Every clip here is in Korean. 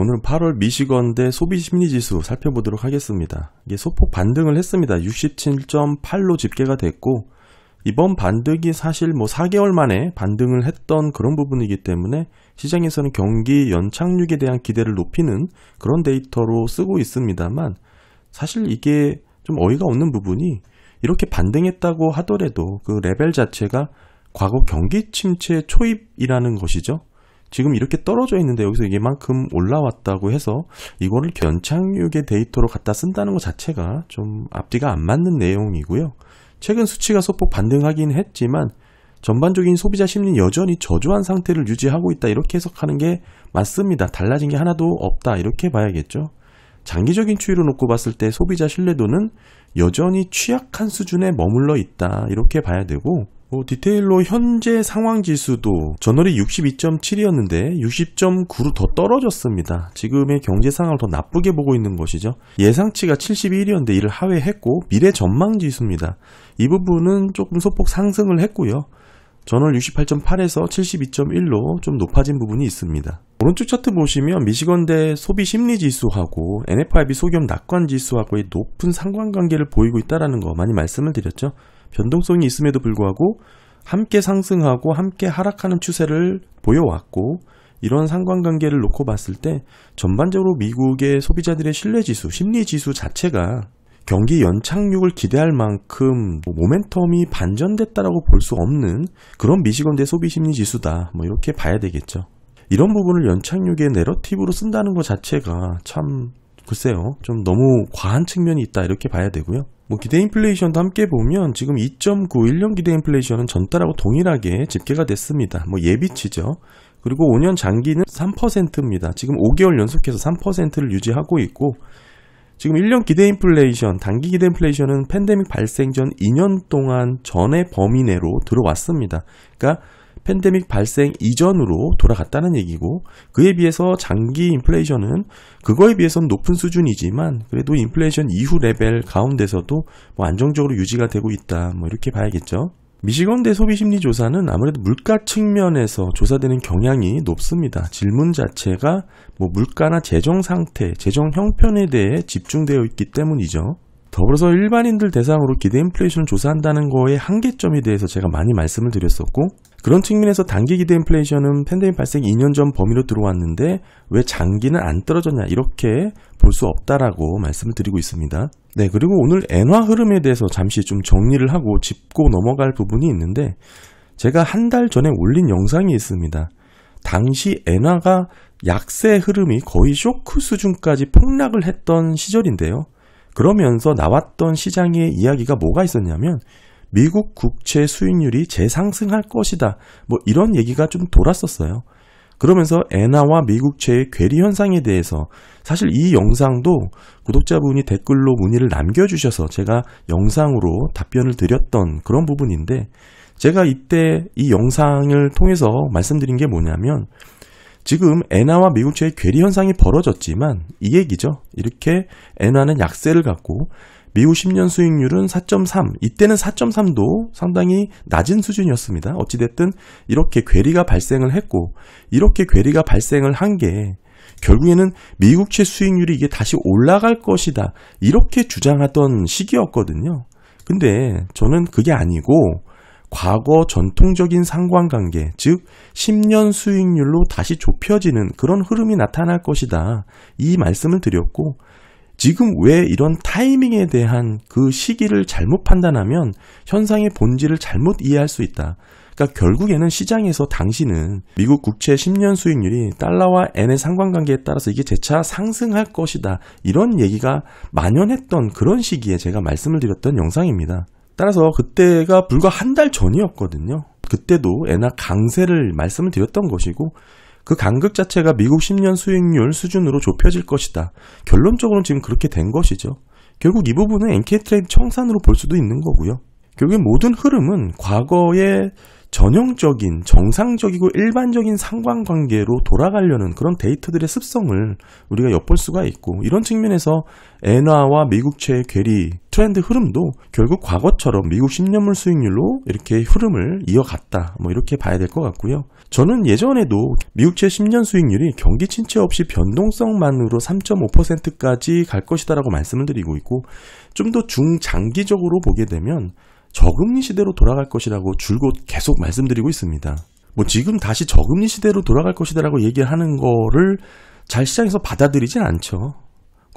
오늘 8월 미시건대 소비심리지수 살펴보도록 하겠습니다. 이게 소폭 반등을 했습니다. 67.8로 집계가 됐고, 이번 반등이 사실 4개월 만에 반등을 했던 그런 부분이기 때문에 시장에서는 경기 연착륙에 대한 기대를 높이는 그런 데이터로 쓰고 있습니다만, 사실 이게 좀 어이가 없는 부분이 이렇게 반등했다고 하더라도 그 레벨 자체가 과거 경기 침체 초입이라는 것이죠. 지금 이렇게 떨어져 있는데 여기서 이만큼 올라왔다고 해서 이거를 연착륙의 데이터로 갖다 쓴다는 것 자체가 좀 앞뒤가 안 맞는 내용이고요. 최근 수치가 소폭 반등하긴 했지만 전반적인 소비자 심리는 여전히 저조한 상태를 유지하고 있다, 이렇게 해석하는 게 맞습니다. 달라진 게 하나도 없다, 이렇게 봐야겠죠. 장기적인 추이로 놓고 봤을 때 소비자 신뢰도는 여전히 취약한 수준에 머물러 있다, 이렇게 봐야 되고, 디테일로 현재 상황 지수도 전월이 62.7이었는데 60.9로 더 떨어졌습니다. 지금의 경제 상황을 더 나쁘게 보고 있는 것이죠. 예상치가 71이었는데 이를 하회했고, 미래 전망 지수입니다. 이 부분은 조금 소폭 상승을 했고요. 전월 68.8에서 72.1로 좀 높아진 부분이 있습니다. 오른쪽 차트 보시면 미시건대 소비심리지수하고 NFIB 소기업 낙관지수하고의 높은 상관관계를 보이고 있다는 거 많이 말씀을 드렸죠. 변동성이 있음에도 불구하고 함께 상승하고 함께 하락하는 추세를 보여왔고, 이런 상관관계를 놓고 봤을 때 전반적으로 미국의 소비자들의 신뢰지수, 심리지수 자체가 경기 연착륙을 기대할 만큼 모멘텀이 반전됐다라고 볼 수 없는 그런 미시건대 소비심리지수다, 이렇게 봐야 되겠죠. 이런 부분을 연착륙의 내러티브로 쓴다는 것 자체가 참 글쎄요, 좀 너무 과한 측면이 있다, 이렇게 봐야 되고요. 기대 인플레이션도 함께 보면 지금 2.9 1년 기대 인플레이션은 전달하고 동일하게 집계가 됐습니다. 예비치죠. 그리고 5년 장기는 3%입니다. 지금 5개월 연속해서 3%를 유지하고 있고, 지금 1년 기대 인플레이션, 단기 기대 인플레이션은 팬데믹 발생 전 2년 동안 전의 범위 내로 들어왔습니다. 그러니까 팬데믹 발생 이전으로 돌아갔다는 얘기고, 그에 비해서 장기 인플레이션은 그거에 비해서는 높은 수준이지만 그래도 인플레이션 이후 레벨 가운데서도 안정적으로 유지가 되고 있다, 이렇게 봐야겠죠. 미시건대 소비심리조사는 아무래도 물가 측면에서 조사되는 경향이 높습니다. 질문 자체가 물가나 재정 상태, 재정 형편에 대해 집중되어 있기 때문이죠. 더불어서 일반인들 대상으로 기대 인플레이션을 조사한다는 거의 한계점에 대해서 제가 많이 말씀을 드렸었고, 그런 측면에서 단기 기대 인플레이션은 팬데믹 발생 2년 전 범위로 들어왔는데 왜 장기는 안 떨어졌냐, 이렇게 볼 수 없다라고 말씀을 드리고 있습니다. 네, 그리고 오늘 엔화 흐름에 대해서 잠시 좀 정리를 하고 짚고 넘어갈 부분이 있는데, 제가 한 달 전에 올린 영상이 있습니다. 당시 엔화가 약세 흐름이 거의 쇼크 수준까지 폭락을 했던 시절인데요. 그러면서 나왔던 시장의 이야기가 뭐가 있었냐면 미국 국채 수익률이 재상승할 것이다, 이런 얘기가 좀 돌았었어요. 그러면서 엔화와 미국채의 괴리 현상에 대해서 사실 이 영상도 구독자분이 댓글로 문의를 남겨주셔서 제가 영상으로 답변을 드렸던 그런 부분인데, 제가 이때 이 영상을 통해서 말씀드린 게 뭐냐면, 지금 엔화와 미국채의 괴리 현상이 벌어졌지만 이 얘기죠. 이렇게 엔화는 약세를 갖고 미국 10년 수익률은 4.3, 이때는 4.3도 상당히 낮은 수준이었습니다. 어찌됐든 이렇게 괴리가 발생을 했고, 이렇게 괴리가 발생을 한 게 결국에는 미국채 수익률이 이게 다시 올라갈 것이다, 이렇게 주장하던 시기였거든요. 근데 저는 그게 아니고 과거 전통적인 상관관계, 즉 10년 수익률로 다시 좁혀지는 그런 흐름이 나타날 것이다, 이 말씀을 드렸고, 지금 왜 이런 타이밍에 대한 그 시기를 잘못 판단하면 현상의 본질을 잘못 이해할 수 있다. 그러니까 결국에는 시장에서 당시는 미국 국채 10년 수익률이 달러와 엔의 상관관계에 따라서 이게 재차 상승할 것이다, 이런 얘기가 만연했던 그런 시기에 제가 말씀을 드렸던 영상입니다. 따라서 그때가 불과 한 달 전이었거든요. 그때도 엔화 강세를 말씀을 드렸던 것이고, 그 간극 자체가 미국 10년 수익률 수준으로 좁혀질 것이다. 결론적으로는 지금 그렇게 된 것이죠. 결국 이 부분은 NK트레이드 청산으로 볼 수도 있는 거고요. 결국 모든 흐름은 과거의 전형적인 정상적이고 일반적인 상관관계로 돌아가려는 그런 데이터들의 습성을 우리가 엿볼 수가 있고, 이런 측면에서 엔화와 미국채의 괴리 트렌드 흐름도 결국 과거처럼 미국 10년물 수익률로 이렇게 흐름을 이어갔다, 뭐 이렇게 봐야 될 것 같고요. 저는 예전에도 미국채 10년 수익률이 경기 침체 없이 변동성만으로 3.5%까지 갈 것이다라고 말씀을 드리고 있고, 좀 더 중장기적으로 보게 되면 저금리 시대로 돌아갈 것이라고 줄곧 계속 말씀드리고 있습니다. 뭐 지금 다시 저금리 시대로 돌아갈 것이다라고 얘기하는 거를 잘 시장에서 받아들이진 않죠.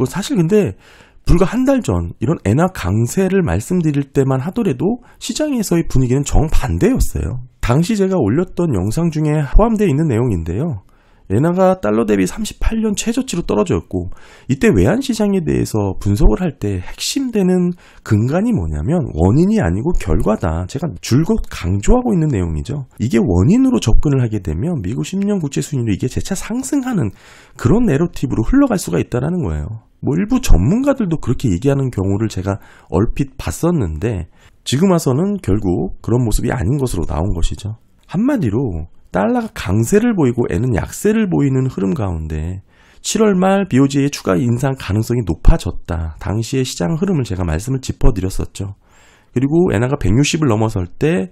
사실 근데 불과 한 달 전 이런 엔화 강세를 말씀드릴 때만 하더라도 시장에서의 분위기는 정반대였어요. 당시 제가 올렸던 영상 중에 포함되어 있는 내용인데요. 엔화가 달러 대비 38년 최저치로 떨어졌고, 이때 외환시장에 대해서 분석을 할 때 핵심되는 근간이 뭐냐면 원인이 아니고 결과다. 제가 줄곧 강조하고 있는 내용이죠. 이게 원인으로 접근을 하게 되면 미국 10년 국채 수익률이 이게 재차 상승하는 그런 내러티브로 흘러갈 수가 있다는 거예요. 뭐 일부 전문가들도 그렇게 얘기하는 경우를 제가 얼핏 봤었는데, 지금 와서는 결국 그런 모습이 아닌 것으로 나온 것이죠. 한마디로 달러가 강세를 보이고 엔은 약세를 보이는 흐름 가운데 7월 말 BOJ의 추가 인상 가능성이 높아졌다. 당시의 시장 흐름을 제가 말씀을 짚어드렸었죠. 그리고 엔화가 160을 넘어설 때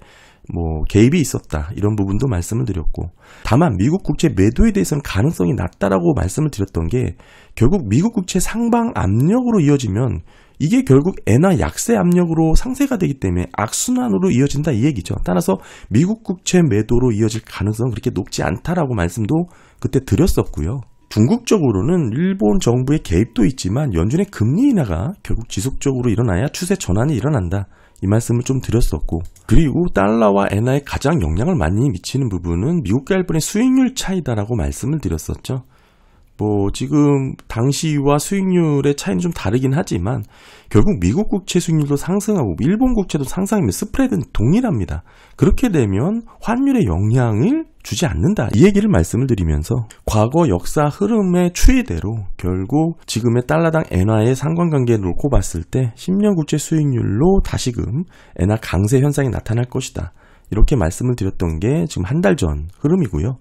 뭐 개입이 있었다, 이런 부분도 말씀을 드렸고, 다만 미국 국채 매도에 대해서는 가능성이 낮다라고 말씀을 드렸던 게, 결국 미국 국채 상방 압력으로 이어지면 이게 결국 엔화 약세 압력으로 상쇄가 되기 때문에 악순환으로 이어진다, 이 얘기죠. 따라서 미국 국채 매도로 이어질 가능성은 그렇게 높지 않다라고 말씀도 그때 드렸었고요. 궁극적으로는 일본 정부의 개입도 있지만 연준의 금리 인하가 결국 지속적으로 일어나야 추세 전환이 일어난다, 이 말씀을 좀 드렸었고, 그리고 달러와 엔화에 가장 영향을 많이 미치는 부분은 미국과 일본의 수익률 차이다라고 말씀을 드렸었죠. 뭐 지금 당시와 수익률의 차이는 좀 다르긴 하지만 결국 미국 국채 수익률도 상승하고 일본 국채도 상승하면 스프레드는 동일합니다. 그렇게 되면 환율에 영향을 주지 않는다, 이 얘기를 말씀을 드리면서 과거 역사 흐름의 추이대로 결국 지금의 달러당 엔화의 상관관계를 놓고 봤을 때 10년 국채 수익률로 다시금 엔화 강세 현상이 나타날 것이다, 이렇게 말씀을 드렸던 게 지금 한 달 전 흐름이고요.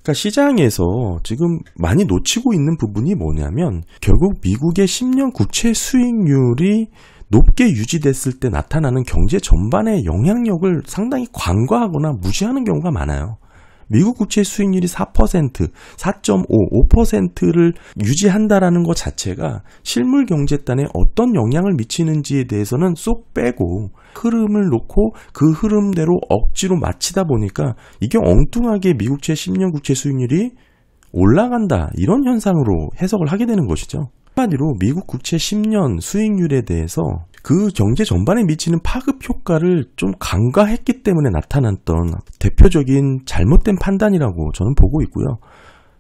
그러니까 시장에서 지금 많이 놓치고 있는 부분이 뭐냐면 결국 미국의 10년 국채 수익률이 높게 유지됐을 때 나타나는 경제 전반의 영향력을 상당히 간과하거나 무시하는 경우가 많아요. 미국 국채 수익률이 4%, 4.5, 5%를 유지한다라는 것 자체가 실물 경제단에 어떤 영향을 미치는지에 대해서는 쏙 빼고 흐름을 놓고 그 흐름대로 억지로 맞추다 보니까 이게 엉뚱하게 미국채 10년 국채 수익률이 올라간다, 이런 현상으로 해석을 하게 되는 것이죠. 한마디로 미국 국채 10년 수익률에 대해서 그 경제 전반에 미치는 파급 효과를 좀 간과했기 때문에 나타났던 대표적인 잘못된 판단이라고 저는 보고 있고요.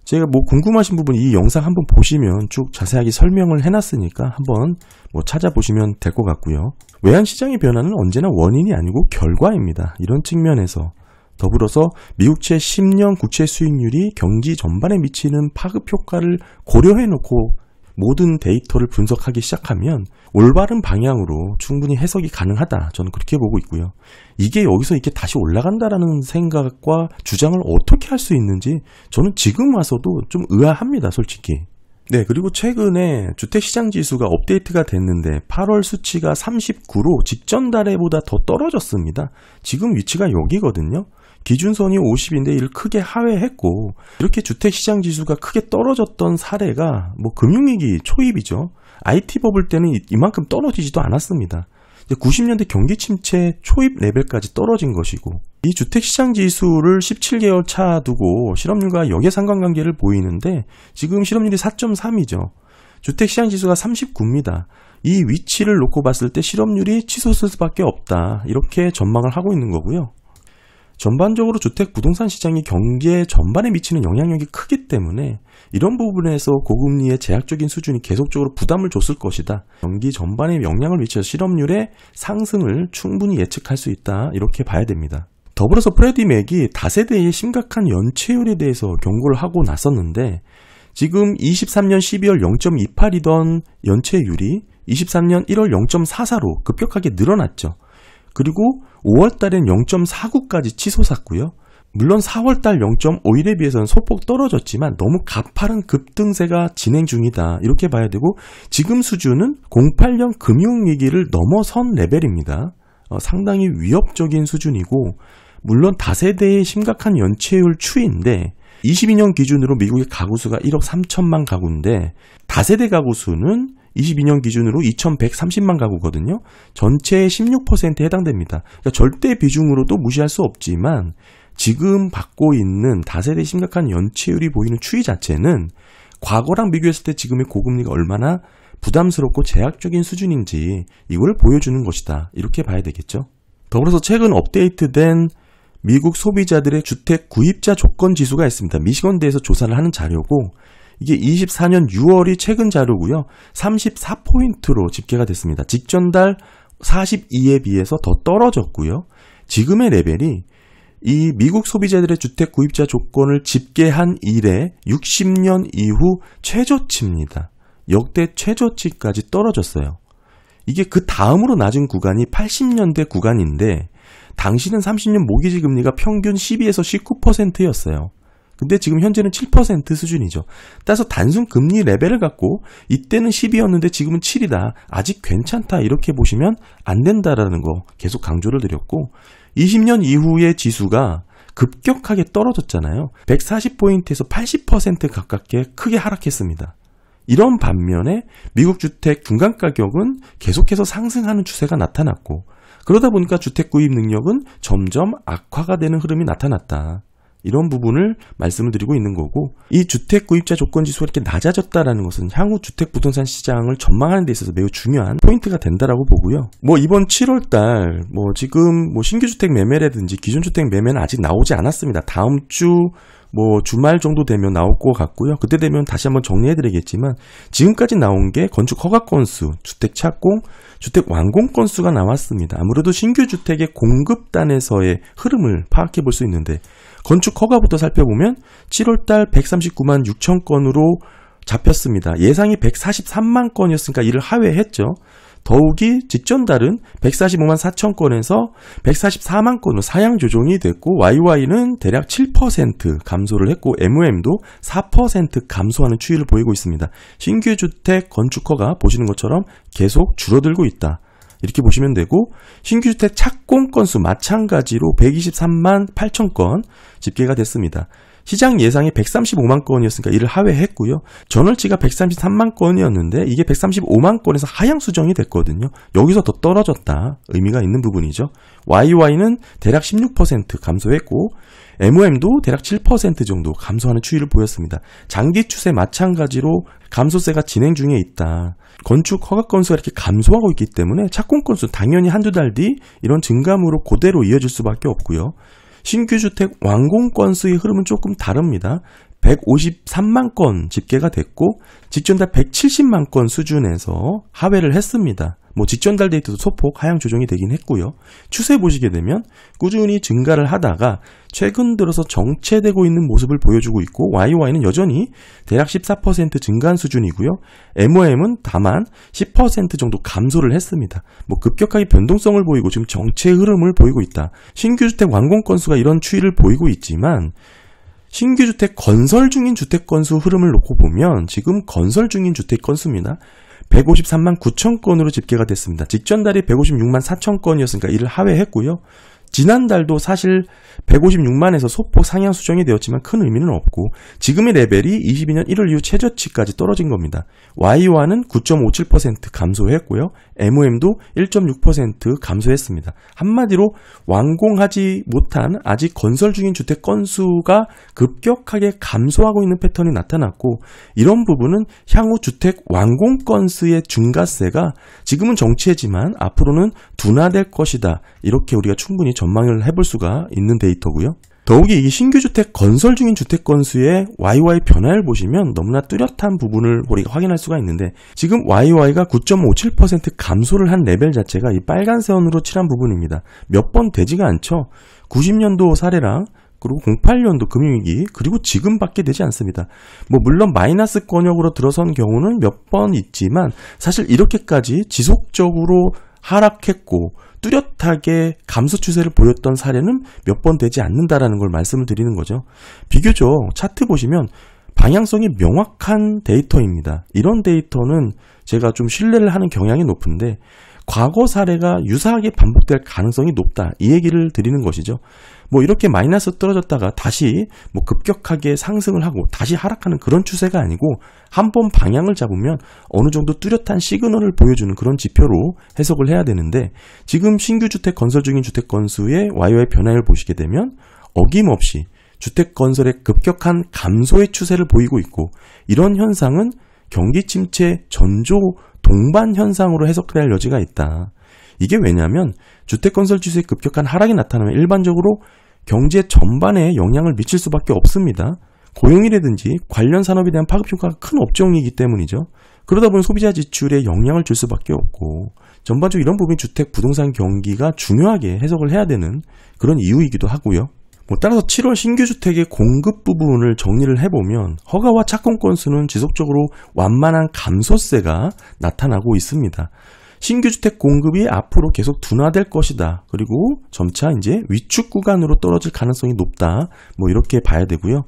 제가 뭐 궁금하신 부분 이 영상 한번 보시면 쭉 자세하게 설명을 해놨으니까 한번 뭐 찾아보시면 될 것 같고요. 외환시장의 변화는 언제나 원인이 아니고 결과입니다. 이런 측면에서 더불어서 미국채 10년 국채 수익률이 경기 전반에 미치는 파급 효과를 고려해놓고 모든 데이터를 분석하기 시작하면 올바른 방향으로 충분히 해석이 가능하다, 저는 그렇게 보고 있고요. 이게 여기서 이렇게 다시 올라간다라는 생각과 주장을 어떻게 할 수 있는지 저는 지금 와서도 좀 의아합니다, 솔직히. 네, 그리고 최근에 주택시장지수가 업데이트가 됐는데 8월 수치가 39로 직전 달에보다 더 떨어졌습니다. 지금 위치가 여기거든요. 기준선이 50인데 이를 크게 하회했고, 이렇게 주택시장지수가 크게 떨어졌던 사례가 뭐 금융위기 초입이죠. IT 버블 때는 이만큼 떨어지지도 않았습니다. 90년대 경기 침체 초입 레벨까지 떨어진 것이고, 이 주택시장지수를 17개월 차 두고 실업률과 역의 상관관계를 보이는데 지금 실업률이 4.3이죠. 주택시장지수가 39입니다. 이 위치를 놓고 봤을 때 실업률이 치솟을 수밖에 없다, 이렇게 전망을 하고 있는 거고요. 전반적으로 주택 부동산 시장이 경기에 전반에 미치는 영향력이 크기 때문에 이런 부분에서 고금리의 제약적인 수준이 계속적으로 부담을 줬을 것이다. 경기 전반에 영향을 미쳐서 실업률의 상승을 충분히 예측할 수 있다, 이렇게 봐야 됩니다. 더불어서 프레디 맥이 다세대의 심각한 연체율에 대해서 경고를 하고 나섰는데 지금 23년 12월 0.28이던 연체율이 23년 1월 0.44로 급격하게 늘어났죠. 그리고 5월달엔 0.49까지 치솟았고요. 물론 4월달 0.51에 비해서는 소폭 떨어졌지만 너무 가파른 급등세가 진행 중이다. 이렇게 봐야 되고 지금 수준은 08년 금융위기를 넘어선 레벨입니다. 상당히 위협적인 수준이고 물론 다세대의 심각한 연체율 추이인데 22년 기준으로 미국의 가구 수가 1억 3천만 가구인데 다세대 가구 수는 22년 기준으로 2,130만 가구거든요. 전체의 16%에 해당됩니다. 그러니까 절대 비중으로도 무시할 수 없지만 지금 받고 있는 다세대 심각한 연체율이 보이는 추이 자체는 과거랑 비교했을 때 지금의 고금리가 얼마나 부담스럽고 제약적인 수준인지 이걸 보여주는 것이다. 이렇게 봐야 되겠죠. 더불어서 최근 업데이트된 미국 소비자들의 주택 구입자 조건 지수가 있습니다. 미시건대에서 조사를 하는 자료고 이게 24년 6월이 최근 자료고요. 34포인트로 집계가 됐습니다. 직전 달 42에 비해서 더 떨어졌고요. 지금의 레벨이 이 미국 소비자들의 주택 구입자 조건을 집계한 이래 60년 이후 최저치입니다. 역대 최저치까지 떨어졌어요. 이게 그 다음으로 낮은 구간이 80년대 구간인데 당시는 30년 모기지 금리가 평균 12에서 19%였어요. 근데 지금 현재는 7% 수준이죠. 따라서 단순 금리 레벨을 갖고 이때는 10이었는데 지금은 7이다. 아직 괜찮다. 이렇게 보시면 안 된다라는 거 계속 강조를 드렸고 20년 이후의 지수가 급격하게 떨어졌잖아요. 140포인트에서 80% 가깝게 크게 하락했습니다. 이런 반면에 미국 주택 중간가격은 계속해서 상승하는 추세가 나타났고 그러다 보니까 주택 구입 능력은 점점 악화가 되는 흐름이 나타났다. 이런 부분을 말씀을 드리고 있는 거고 이 주택 구입자 조건 지수가 이렇게 낮아졌다라는 것은 향후 주택 부동산 시장을 전망하는 데 있어서 매우 중요한 포인트가 된다라고 보고요. 이번 7월 달 지금 신규 주택 매매라든지 기존 주택 매매는 아직 나오지 않았습니다. 다음 주 주말 정도 되면 나올 것 같고요. 그때 되면 다시 한번 정리해드리겠지만 지금까지 나온 게 건축 허가 건수, 주택 착공, 주택 완공 건수가 나왔습니다. 아무래도 신규 주택의 공급단에서의 흐름을 파악해 볼 수 있는데 건축 허가부터 살펴보면 7월달 139만 6천 건으로 잡혔습니다. 예상이 143만 건이었으니까 이를 하회했죠. 더욱이 직전 달은 145만 4천 건에서 144만 건으로 사양 조정이 됐고 YY는 대략 7% 감소를 했고 MOM도 4% 감소하는 추이를 보이고 있습니다. 신규 주택 건축허가 보시는 것처럼 계속 줄어들고 있다. 이렇게 보시면 되고 신규 주택 착공 건수 마찬가지로 123만 8천 건 집계가 됐습니다. 시장 예상이 135만 건이었으니까 이를 하회했고요. 전월치가 133만 건이었는데 이게 135만 건에서 하향 수정이 됐거든요. 여기서 더 떨어졌다. 의미가 있는 부분이죠. YY는 대략 16% 감소했고 MOM도 대략 7% 정도 감소하는 추이를 보였습니다. 장기 추세 마찬가지로 감소세가 진행 중에 있다. 건축 허가 건수가 이렇게 감소하고 있기 때문에 착공 건수 당연히 한두 달 뒤 이런 증감으로 그대로 이어질 수밖에 없고요. 신규 주택 완공 건수의 흐름은 조금 다릅니다. 153만 건 집계가 됐고 직전 달 170만 건 수준에서 하회를 했습니다. 직전 달 데이터도 소폭 하향 조정이 되긴 했고요. 추세 보시게 되면 꾸준히 증가를 하다가 최근 들어서 정체되고 있는 모습을 보여주고 있고 YY는 여전히 대략 14% 증가한 수준이고요. MOM은 다만 10% 정도 감소를 했습니다. 급격하게 변동성을 보이고 지금 정체 흐름을 보이고 있다. 신규 주택 완공 건수가 이런 추이를 보이고 있지만 신규 주택 건설 중인 주택 건수 흐름을 놓고 보면 지금 건설 중인 주택 건수입니다. 153만 9천 건으로 집계가 됐습니다. 직전 달이 156만 4천 건이었으니까 이를 하회했고요. 지난달도 사실 156만에서 소폭 상향 수정이 되었지만 큰 의미는 없고 지금의 레벨이 22년 1월 이후 최저치까지 떨어진 겁니다. YY는 9.57% 감소했고요. MOM도 1.6% 감소했습니다. 한마디로 완공하지 못한 아직 건설 중인 주택 건수가 급격하게 감소하고 있는 패턴이 나타났고 이런 부분은 향후 주택 완공 건수의 증가세가 지금은 정체지만 앞으로는 둔화될 것이다. 이렇게 우리가 충분히 전망을 해볼 수가 있는 데이터고요. 더욱이 이 신규 주택 건설 중인 주택 건수의 YY 변화를 보시면 너무나 뚜렷한 부분을 우리가 확인할 수가 있는데 지금 YY가 9.57% 감소를 한 레벨 자체가 이 빨간 선으로 칠한 부분입니다. 몇 번 되지가 않죠. 90년도 사례랑 그리고 08년도 금융위기 그리고 지금밖에 되지 않습니다. 물론 마이너스 권역으로 들어선 경우는 몇 번 있지만 사실 이렇게까지 지속적으로 하락했고 뚜렷하게 감소 추세를 보였던 사례는 몇 번 되지 않는다라는 걸 말씀을 드리는 거죠. 비교적 차트 보시면 방향성이 명확한 데이터입니다. 이런 데이터는 제가 좀 신뢰를 하는 경향이 높은데 과거 사례가 유사하게 반복될 가능성이 높다. 이 얘기를 드리는 것이죠. 뭐 이렇게 마이너스 떨어졌다가 다시 뭐 급격하게 상승을 하고 다시 하락하는 그런 추세가 아니고 한번 방향을 잡으면 어느 정도 뚜렷한 시그널을 보여주는 그런 지표로 해석을 해야 되는데 지금 신규 주택 건설 중인 주택 건수의 YOY 변화를 보시게 되면 어김없이 주택 건설의 급격한 감소의 추세를 보이고 있고 이런 현상은 경기 침체 전조 동반 현상으로 해석될 여지가 있다. 이게 왜냐하면 주택 건설 지수의 급격한 하락이 나타나면 일반적으로 경제 전반에 영향을 미칠 수밖에 없습니다. 고용이라든지 관련 산업에 대한 파급 효과가 큰 업종이기 때문이죠. 그러다 보니 소비자 지출에 영향을 줄 수밖에 없고 전반적으로 이런 부분이 주택 부동산 경기가 중요하게 해석을 해야 되는 그런 이유이기도 하고요. 따라서 7월 신규 주택의 공급 부분을 정리를 해보면 허가와 착공 건수는 지속적으로 완만한 감소세가 나타나고 있습니다. 신규 주택 공급이 앞으로 계속 둔화될 것이다. 그리고 점차 이제 위축 구간으로 떨어질 가능성이 높다. 뭐 이렇게 봐야 되고요.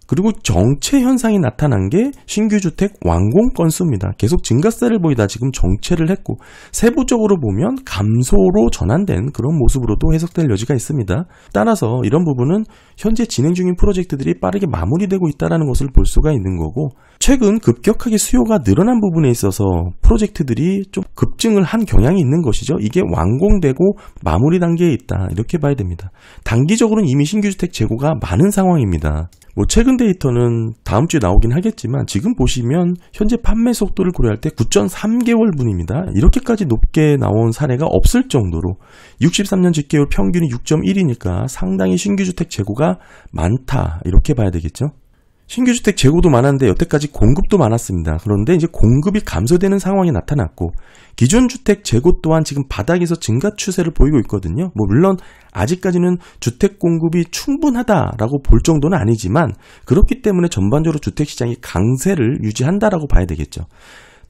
그리고 정체 현상이 나타난 게 신규 주택 완공 건수입니다. 계속 증가세를 보이다 지금 정체를 했고 세부적으로 보면 감소로 전환된 그런 모습으로도 해석될 여지가 있습니다. 따라서 이런 부분은 현재 진행 중인 프로젝트들이 빠르게 마무리되고 있다는 것을 볼 수가 있는 거고 최근 급격하게 수요가 늘어난 부분에 있어서 프로젝트들이 좀 급증을 한 경향이 있는 것이죠. 이게 완공되고 마무리 단계에 있다. 이렇게 봐야 됩니다. 단기적으로는 이미 신규 주택 재고가 많은 상황입니다. 최근 데이터는 다음 주에 나오긴 하겠지만 지금 보시면 현재 판매 속도를 고려할 때 9.3개월분입니다. 이렇게까지 높게 나온 사례가 없을 정도로 63년 직계율 평균이 6.1이니까 상당히 신규 주택 재고가 많다. 이렇게 봐야 되겠죠. 신규 주택 재고도 많았는데 여태까지 공급도 많았습니다. 그런데 이제 공급이 감소되는 상황이 나타났고 기존 주택 재고 또한 지금 바닥에서 증가 추세를 보이고 있거든요. 물론 아직까지는 주택 공급이 충분하다라고 볼 정도는 아니지만 그렇기 때문에 전반적으로 주택 시장이 강세를 유지한다라고 봐야 되겠죠.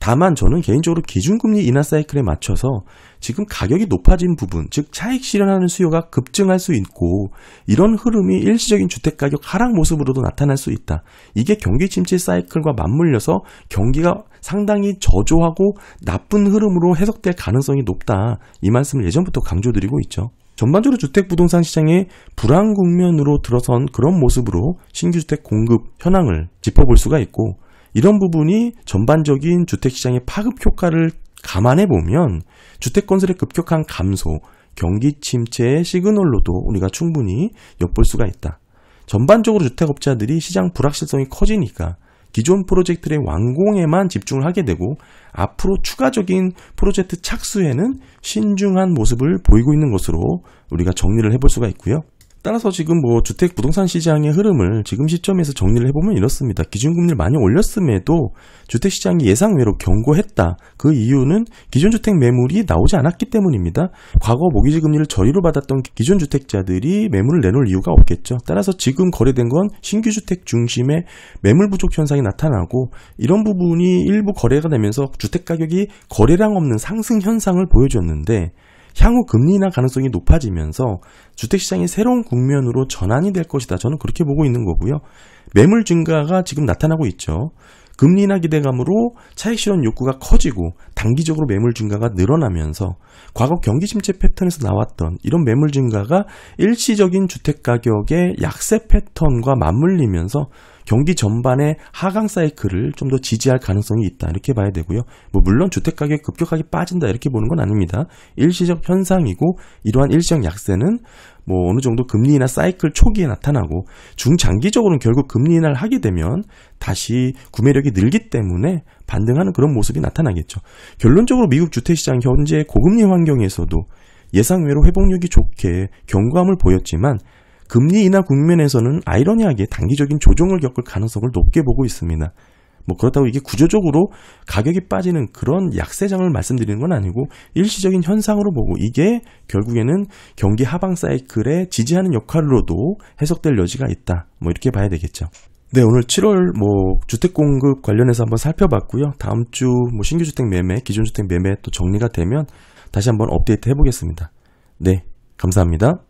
다만 저는 개인적으로 기준금리 인하 사이클에 맞춰서 지금 가격이 높아진 부분, 즉 차익 실현하는 수요가 급증할 수 있고 이런 흐름이 일시적인 주택가격 하락 모습으로도 나타날 수 있다. 이게 경기 침체 사이클과 맞물려서 경기가 상당히 저조하고 나쁜 흐름으로 해석될 가능성이 높다. 이 말씀을 예전부터 강조드리고 있죠. 전반적으로 주택 부동산 시장의 불안 국면으로 들어선 그런 모습으로 신규 주택 공급 현황을 짚어볼 수가 있고 이런 부분이 전반적인 주택시장의 파급 효과를 감안해 보면 주택 건설의 급격한 감소, 경기 침체의 시그널로도 우리가 충분히 엿볼 수가 있다. 전반적으로 주택업자들이 시장 불확실성이 커지니까 기존 프로젝트의 완공에만 집중을 하게 되고 앞으로 추가적인 프로젝트 착수에는 신중한 모습을 보이고 있는 것으로 우리가 정리를 해볼 수가 있고요. 따라서 지금 주택 부동산 시장의 흐름을 지금 시점에서 정리를 해보면 이렇습니다. 기준금리를 많이 올렸음에도 주택시장이 예상외로 견고했다. 그 이유는 기존 주택 매물이 나오지 않았기 때문입니다. 과거 모기지 금리를 저리로 받았던 기존 주택자들이 매물을 내놓을 이유가 없겠죠. 따라서 지금 거래된 건 신규 주택 중심의 매물 부족 현상이 나타나고 이런 부분이 일부 거래가 되면서 주택 가격이 거래량 없는 상승 현상을 보여줬는데 향후 금리 인하 가능성이 높아지면서 주택시장이 새로운 국면으로 전환이 될 것이다. 저는 그렇게 보고 있는 거고요. 매물 증가가 지금 나타나고 있죠. 금리 인하 기대감으로 차익 실현 욕구가 커지고 단기적으로 매물 증가가 늘어나면서 과거 경기 침체 패턴에서 나왔던 이런 매물 증가가 일시적인 주택 가격의 약세 패턴과 맞물리면서 경기 전반의 하강 사이클을 좀 더 지지할 가능성이 있다. 이렇게 봐야 되고요. 물론 주택 가격이 급격하게 빠진다. 이렇게 보는 건 아닙니다. 일시적 현상이고 이러한 일시적 약세는 어느 정도 금리 인하 사이클 초기에 나타나고 중장기적으로는 결국 금리 인하를 하게 되면 다시 구매력이 늘기 때문에 반등하는 그런 모습이 나타나겠죠. 결론적으로 미국 주택시장 현재 고금리 환경에서도 예상외로 회복력이 좋게 견고함을 보였지만 금리 인하 국면에서는 아이러니하게 단기적인 조정을 겪을 가능성을 높게 보고 있습니다. 그렇다고 이게 구조적으로 가격이 빠지는 그런 약세장을 말씀드리는 건 아니고 일시적인 현상으로 보고 이게 결국에는 경기 하방 사이클에 지지하는 역할로도 해석될 여지가 있다. 이렇게 봐야 되겠죠. 네, 오늘 7월 주택 공급 관련해서 한번 살펴봤고요. 다음 주 신규 주택 매매, 기존 주택 매매 또 정리가 되면 다시 한번 업데이트 해보겠습니다. 네, 감사합니다.